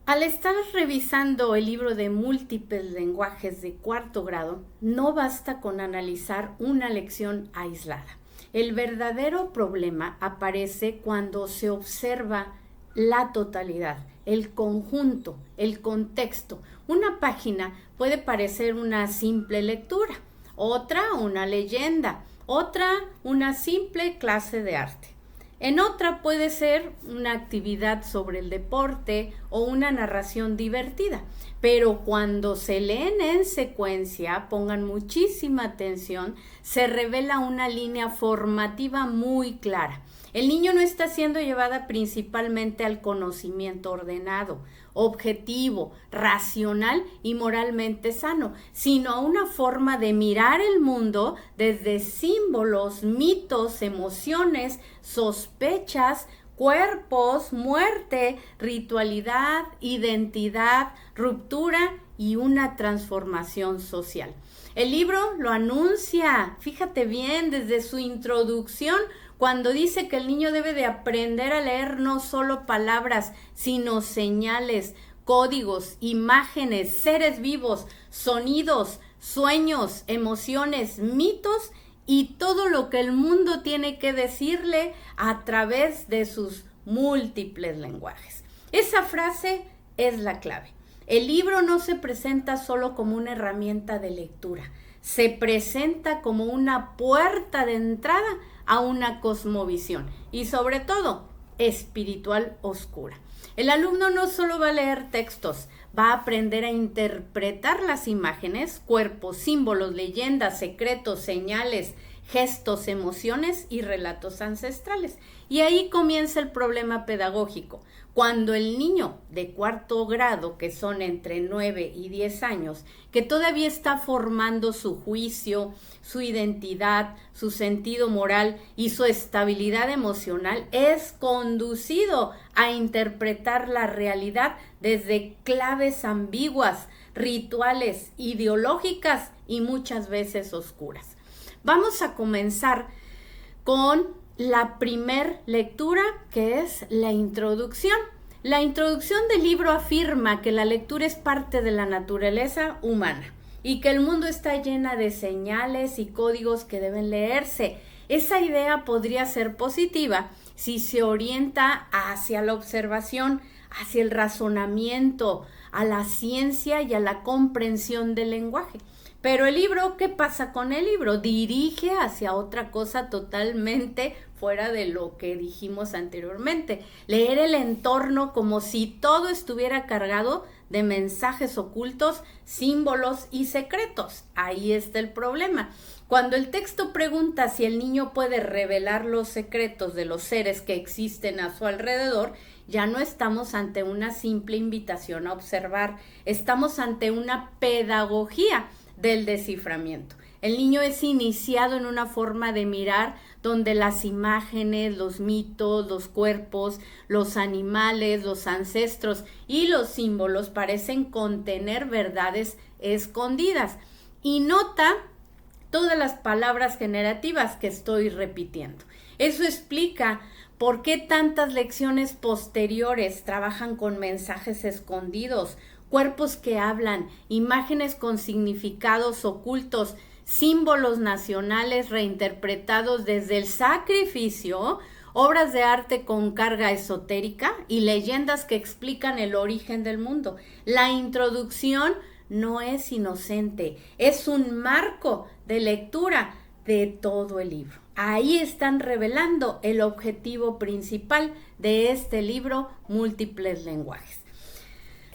Al estar revisando el libro de múltiples lenguajes de cuarto grado, no basta con analizar una lección aislada. El verdadero problema aparece cuando se observa la totalidad, el conjunto, el contexto. Una página puede parecer una simple lectura, otra una leyenda, otra una simple clase de arte. En otra puede ser una actividad sobre el deporte o una narración divertida, pero cuando se leen en secuencia, pongan muchísima atención, se revela una línea formativa muy clara. El niño no está siendo llevada principalmente al conocimiento ordenado, objetivo, racional y moralmente sano, sino a una forma de mirar el mundo desde símbolos, mitos, emociones, sospechas, cuerpos, muerte, ritualidad, identidad, ruptura y una transformación social. El libro lo anuncia, fíjate bien, desde su introducción, cuando dice que el niño debe de aprender a leer no solo palabras, sino señales, códigos, imágenes, seres vivos, sonidos, sueños, emociones, mitos y todo lo que el mundo tiene que decirle a través de sus múltiples lenguajes. Esa frase es la clave. El libro no se presenta solo como una herramienta de lectura, se presenta como una puerta de entrada a una cosmovisión y sobre todo espiritual oscura. El alumno no solo va a leer textos, va a aprender a interpretar las imágenes, cuerpos, símbolos, leyendas, secretos, señales, gestos, emociones y relatos ancestrales. Y ahí comienza el problema pedagógico. Cuando el niño de cuarto grado, que son entre 9 y 10 años, que todavía está formando su juicio, su identidad, su sentido moral y su estabilidad emocional, es conducido a interpretar la realidad desde claves ambiguas, rituales, ideológicas y muchas veces oscuras. Vamos a comenzar con la primer lectura, que es la introducción. La introducción del libro afirma que la lectura es parte de la naturaleza humana y que el mundo está llena de señales y códigos que deben leerse. Esa idea podría ser positiva si se orienta hacia la observación, hacia el razonamiento, a la ciencia y a la comprensión del lenguaje. Pero el libro, ¿qué pasa con el libro? Dirige hacia otra cosa totalmente fuera de lo que dijimos anteriormente. Leer el entorno como si todo estuviera cargado de mensajes ocultos, símbolos y secretos. Ahí está el problema. Cuando el texto pregunta si el niño puede revelar los secretos de los seres que existen a su alrededor, ya no estamos ante una simple invitación a observar, estamos ante una pedagogía del desciframiento. El niño es iniciado en una forma de mirar donde las imágenes, los mitos, los cuerpos, los animales, los ancestros y los símbolos parecen contener verdades escondidas. Y nota todas las palabras generativas que estoy repitiendo. Eso explica por qué tantas lecciones posteriores trabajan con mensajes escondidos, cuerpos que hablan, imágenes con significados ocultos, símbolos nacionales reinterpretados desde el sacrificio, obras de arte con carga esotérica y leyendas que explican el origen del mundo. La introducción no es inocente, es un marco de lectura de todo el libro. Ahí están revelando el objetivo principal de este libro, Múltiples Lenguajes.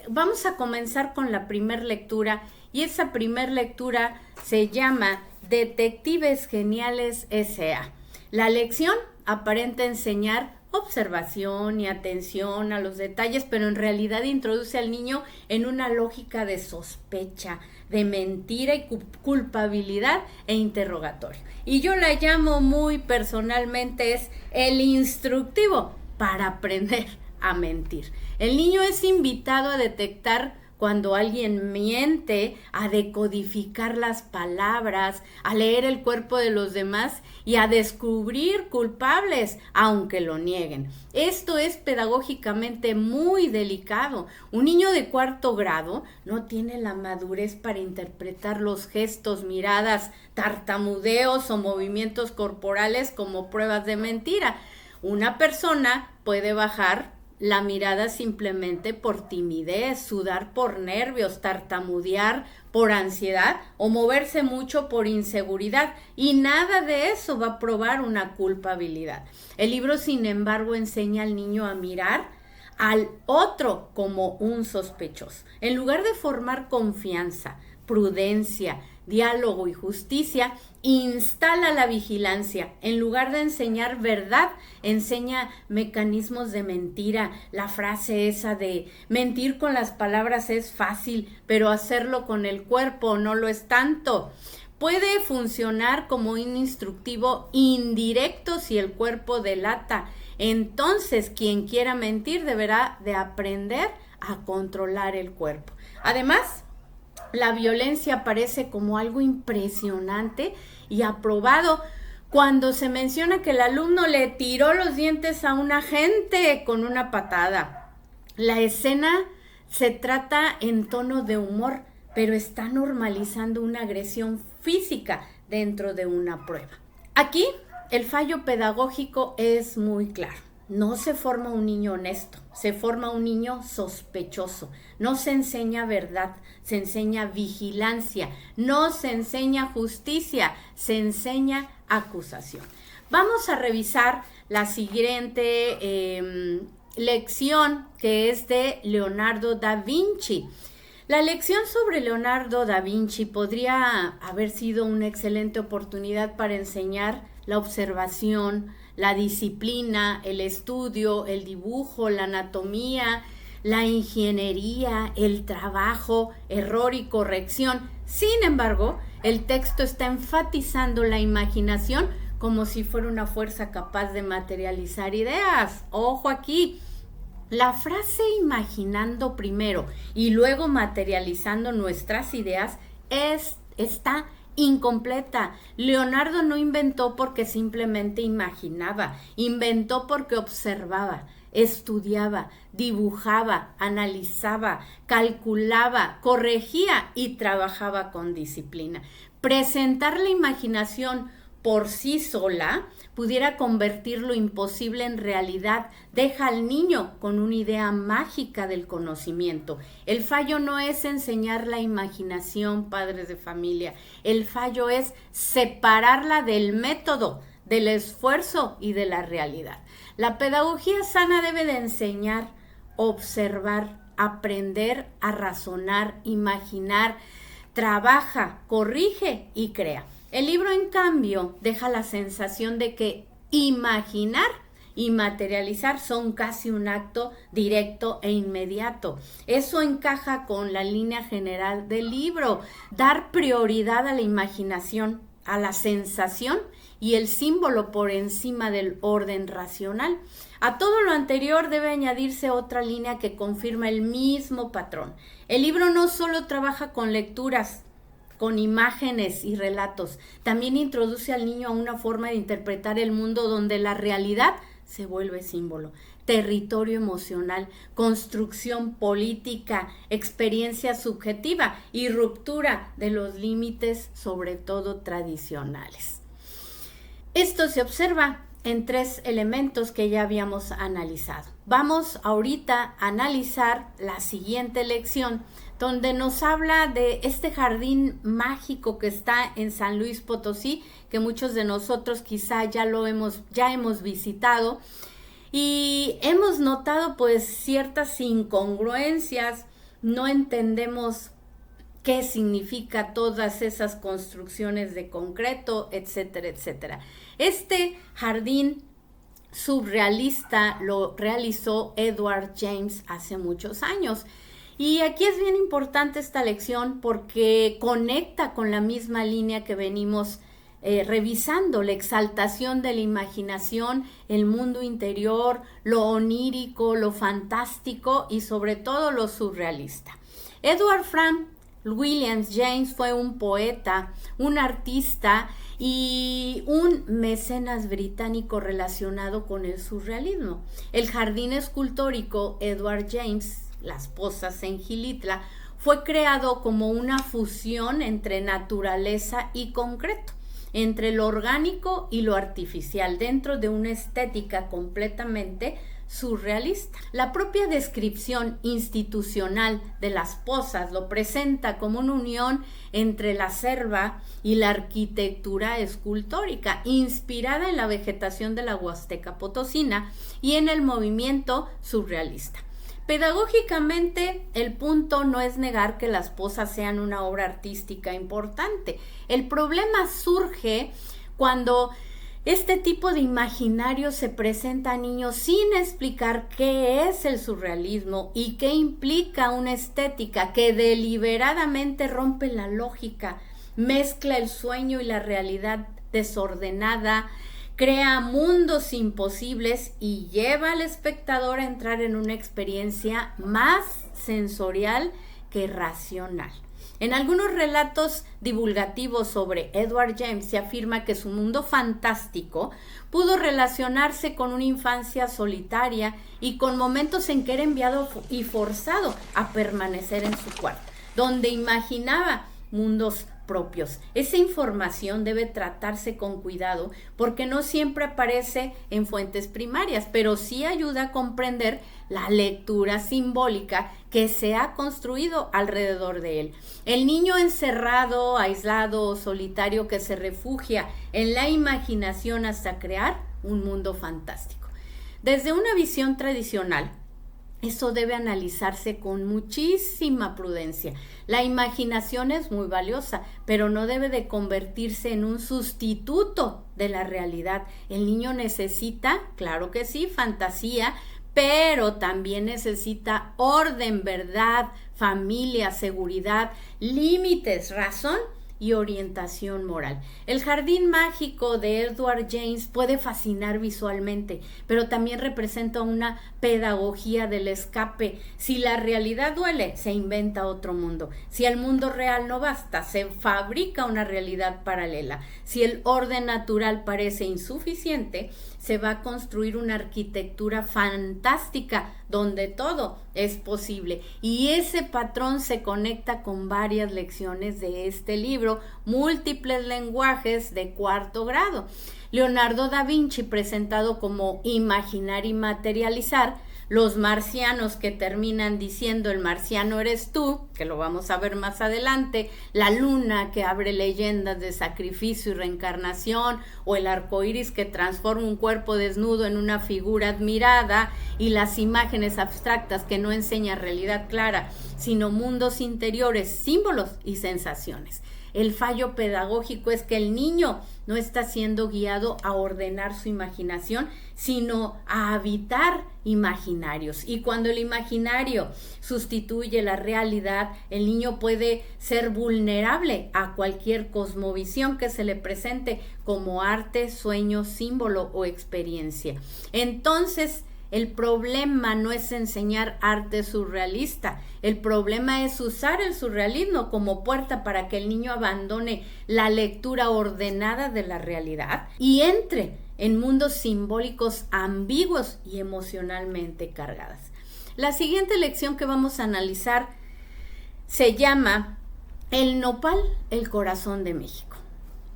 Vamos a comenzar con la primer lectura y esa primer lectura se llama Detectives Geniales S.A. La lección aparenta enseñar observación y atención a los detalles, pero en realidad introduce al niño en una lógica de sospecha, de mentira y culpabilidad e interrogatorio. Y yo la llamo muy personalmente es el instructivo para aprender a mentir. El niño es invitado a detectar cuando alguien miente, a decodificar las palabras, a leer el cuerpo de los demás y a descubrir culpables, aunque lo nieguen. Esto es pedagógicamente muy delicado. Un niño de 4º grado no tiene la madurez para interpretar los gestos, miradas, tartamudeos o movimientos corporales como pruebas de mentira. Una persona puede bajar la mirada simplemente por timidez, sudar por nervios, tartamudear por ansiedad o moverse mucho por inseguridad, y nada de eso va a probar una culpabilidad. El libro, sin embargo, enseña al niño a mirar al otro como un sospechoso. En lugar de formar confianza, prudencia, diálogo y justicia, instala la vigilancia. En lugar de enseñar verdad, enseña mecanismos de mentira. La frase esa de mentir con las palabras es fácil, pero hacerlo con el cuerpo no lo es tanto. Puede funcionar como un instructivo indirecto si el cuerpo delata. Entonces, quien quiera mentir deberá de aprender a controlar el cuerpo. Además, la violencia aparece como algo impresionante y aprobado cuando se menciona que el alumno le tiró los dientes a un agente con una patada. La escena se trata en tono de humor, pero está normalizando una agresión física dentro de una prueba. Aquí el fallo pedagógico es muy claro. No se forma un niño honesto, se forma un niño sospechoso. No se enseña verdad, se enseña vigilancia. No se enseña justicia, se enseña acusación. Vamos a revisar la siguiente lección, que es de Leonardo da Vinci. La lección sobre Leonardo da Vinci podría haber sido una excelente oportunidad para enseñar la observación, la disciplina, el estudio, el dibujo, la anatomía, la ingeniería, el trabajo, error y corrección. Sin embargo, el texto está enfatizando la imaginación como si fuera una fuerza capaz de materializar ideas. Ojo aquí. La frase imaginando primero y luego materializando nuestras ideas está incompleta. Leonardo no inventó porque simplemente imaginaba, inventó porque observaba, estudiaba, dibujaba, analizaba, calculaba, corregía y trabajaba con disciplina. Presentar la imaginación por sí sola pudiera convertir lo imposible en realidad. Deja al niño con una idea mágica del conocimiento. El fallo no es enseñar la imaginación, padres de familia. El fallo es separarla del método, del esfuerzo y de la realidad. La pedagogía sana debe de enseñar, observar, aprender a razonar, imaginar, trabaja, corrige y crea. El libro, en cambio, deja la sensación de que imaginar y materializar son casi un acto directo e inmediato. Eso encaja con la línea general del libro: dar prioridad a la imaginación, a la sensación y el símbolo por encima del orden racional. A todo lo anterior debe añadirse otra línea que confirma el mismo patrón. El libro no solo trabaja con lecturas, con imágenes y relatos, también introduce al niño a una forma de interpretar el mundo donde la realidad se vuelve símbolo, territorio emocional, construcción política, experiencia subjetiva y ruptura de los límites, sobre todo tradicionales. Esto se observa en 3 elementos que ya habíamos analizado. Vamos ahorita a analizar la siguiente lección, donde nos habla de este jardín mágico que está en San Luis Potosí, que muchos de nosotros quizá ya hemos visitado, y hemos notado pues ciertas incongruencias. No entendemos qué significa todas esas construcciones de concreto, etcétera, etcétera. Este jardín surrealista lo realizó Edward James hace muchos años. Y aquí es bien importante esta lección porque conecta con la misma línea que venimos revisando: la exaltación de la imaginación, el mundo interior, lo onírico, lo fantástico y sobre todo lo surrealista. Edward Frank Williams James fue un poeta, un artista y un mecenas británico relacionado con el surrealismo. El jardín escultórico Edward James, Las Pozas en Gilitla, fue creado como una fusión entre naturaleza y concreto, entre lo orgánico y lo artificial, dentro de una estética completamente surrealista. La propia descripción institucional de Las Pozas lo presenta como una unión entre la selva y la arquitectura escultórica, inspirada en la vegetación de la Huasteca Potosina y en el movimiento surrealista. Pedagógicamente, el punto no es negar que Las Pozas sean una obra artística importante. El problema surge cuando este tipo de imaginario se presenta a niños sin explicar qué es el surrealismo y qué implica una estética que deliberadamente rompe la lógica, mezcla el sueño y la realidad desordenada, crea mundos imposibles y lleva al espectador a entrar en una experiencia más sensorial que racional. En algunos relatos divulgativos sobre Edward James se afirma que su mundo fantástico pudo relacionarse con una infancia solitaria y con momentos en que era enviado y forzado a permanecer en su cuarto, donde imaginaba mundos propios. Esa información debe tratarse con cuidado porque no siempre aparece en fuentes primarias, pero sí ayuda a comprender la lectura simbólica que se ha construido alrededor de él. El niño encerrado, aislado o solitario que se refugia en la imaginación hasta crear un mundo fantástico. Desde una visión tradicional, eso debe analizarse con muchísima prudencia. La imaginación es muy valiosa, pero no debe de convertirse en un sustituto de la realidad. El niño necesita, claro que sí, fantasía, pero también necesita orden, verdad, familia, seguridad, límites, razón y orientación moral. El jardín mágico de Edward James puede fascinar visualmente, pero también representa una pedagogía del escape. Si la realidad duele, se inventa otro mundo. Si el mundo real no basta, se fabrica una realidad paralela. Si el orden natural parece insuficiente, se va a construir una arquitectura fantástica donde todo es posible. Y ese patrón se conecta con varias lecciones de este libro, Múltiples lenguajes de cuarto grado. Leonardo da Vinci, presentado como imaginar y materializar, los marcianos que terminan diciendo el marciano eres tú, que lo vamos a ver más adelante, la luna que abre leyendas de sacrificio y reencarnación, o el arco iris que transforma un cuerpo desnudo en una figura admirada, y las imágenes abstractas que no enseñan realidad clara, sino mundos interiores, símbolos y sensaciones. El fallo pedagógico es que el niño no está siendo guiado a ordenar su imaginación, sino a habitar imaginarios. Y cuando el imaginario sustituye la realidad, el niño puede ser vulnerable a cualquier cosmovisión que se le presente como arte, sueño, símbolo o experiencia. Entonces, el problema no es enseñar arte surrealista, el problema es usar el surrealismo como puerta para que el niño abandone la lectura ordenada de la realidad y entre en mundos simbólicos ambiguos y emocionalmente cargadas. La siguiente lección que vamos a analizar se llama El nopal, el corazón de México.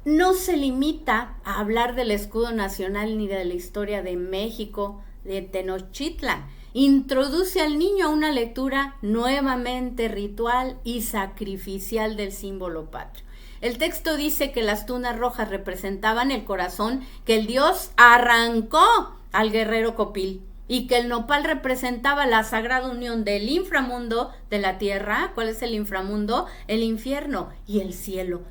No se limita a hablar del escudo nacional ni de la historia de México, de Tenochtitlan. Introduce al niño a una lectura nuevamente ritual y sacrificial del símbolo patrio. El texto dice que las tunas rojas representaban el corazón que el dios arrancó al guerrero Copil y que el nopal representaba la sagrada unión del inframundo de la tierra. ¿Cuál es el inframundo? El infierno y el cielo.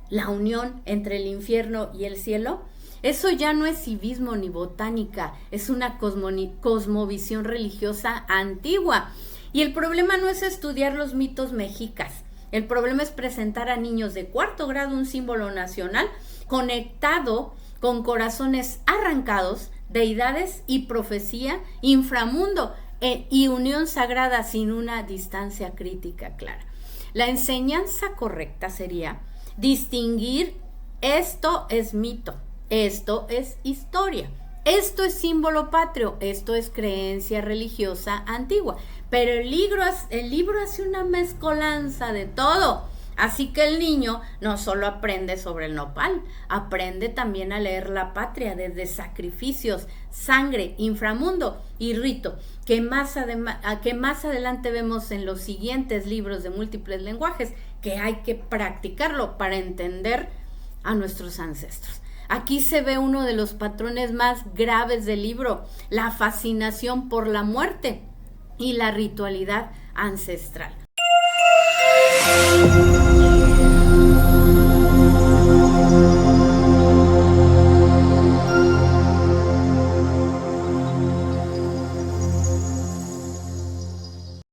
La unión entre el infierno y el cielo. Eso ya no es civismo ni botánica, es una cosmovisión religiosa antigua. Y el problema no es estudiar los mitos mexicas, el problema es presentar a niños de cuarto grado un símbolo nacional conectado con corazones arrancados, deidades y profecía, inframundo y unión sagrada sin una distancia crítica clara. La enseñanza correcta sería distinguir: esto es mito, esto es historia, esto es símbolo patrio, esto es creencia religiosa antigua. Pero el libro hace una mezcolanza de todo. Así que el niño no solo aprende sobre el nopal, aprende también a leer la patria desde sacrificios, sangre, inframundo y rito, que más adelante vemos en los siguientes libros de múltiples lenguajes, que hay que practicarlo para entender a nuestros ancestros. Aquí se ve uno de los patrones más graves del libro: la fascinación por la muerte y la ritualidad ancestral.